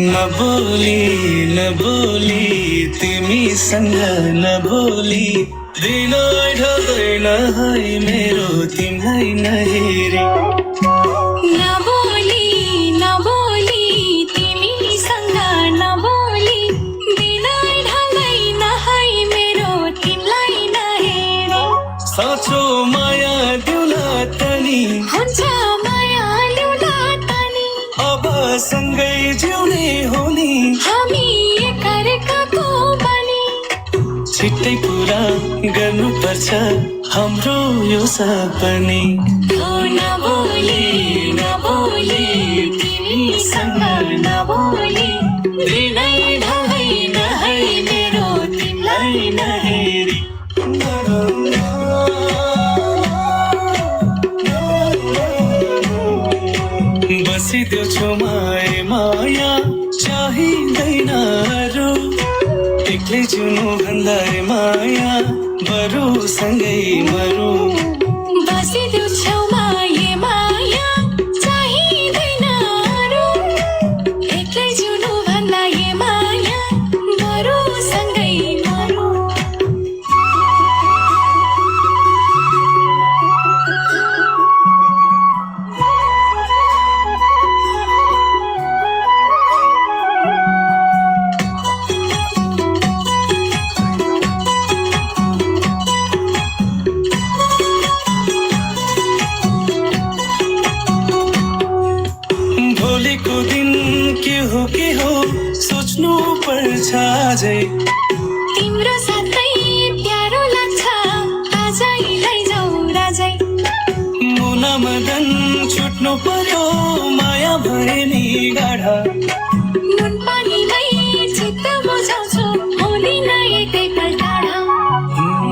नबोली तिमीसँग नबोली दिन ढल्दैन है मेरो तिमीलाई नहेरी। नबोली तिमीसँग नबोली दिन ढल्दैन है मेरो तिमीलाई नहेरी। साँचो माया दिउला तनी हुन्छ माया ल्याउला तनी अब सँगै जिउने हो नि हामी एकअर्काको बनी। छिट्टै पुरा गर्नुपर्छ हाम्रो यो सपनी। नबोली तिमीसँग नबोली दिनै ढल्दैन है मेरो तिमीलाई नहेरी। बसिदेऊ छेउमा माया चाहिँदैन अरू एक्लै जिउनु भन्दा माया बरु सँगै मरु। बसिदेऊ छेउमा माया चाहिँदैन अरू एक्लै जिउनु भन्दा माया बरु सँगै मरु। भोलिको दिन के हो सोच्नु पर्छ अझै। तिम्रो साथै प्यारो लाग्छ आजै लैजाऊ राजै। मुना मदन छुट्नु पर्यो माया भए नि गाढा। नुन पानीमै चित्त बुझाउँछु हुँदिन एकैपल्ट टाढा।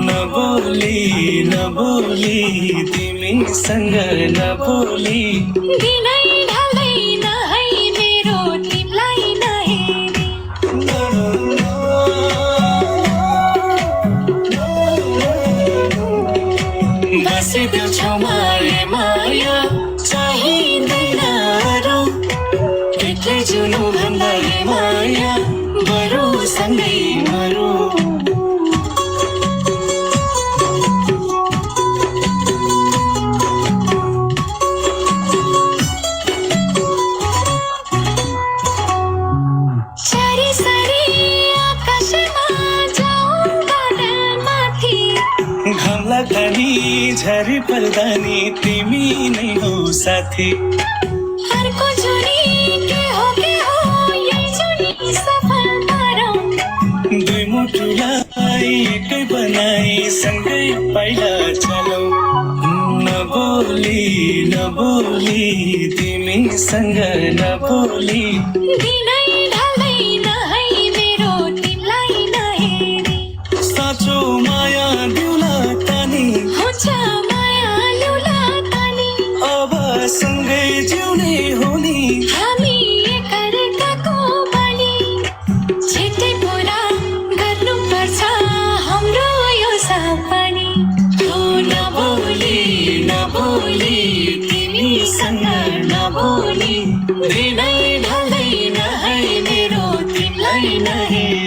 नबोली तिमीसँग नबोली दिनै ढल्दैन है मेरो तिमीलाई नहेरी। बसिदेऊ छेउमा माया चाहिँदैन अरू एक्लै जिउनु भन्दा माया बरु सँगै मरु। घाम लाग्दा नि झरी पर्दा नि तिमी नै हो साथी। अर्को जुनी के हो यही जुनी सफल पारौँ। दुई मुटुलाई एकै बनाई सँगै पाइला चलौ। नबोली तिमीसँग नबोली दिनै ढल्दैन है मेरो तिमीलाई नहेरी। साँचो माया दिउला तनी हुन्छ माया ल्याउला तनी अब सँगै जिउने हो नि हामी एकअर्काको बनी। छिट्टै पुरा गर्नुपर्छ हाम्रो यो सपनी। नबोली तिमीसँग नबोली दिनै ढल्दैन है मेरो तिमीलाई नहेरी।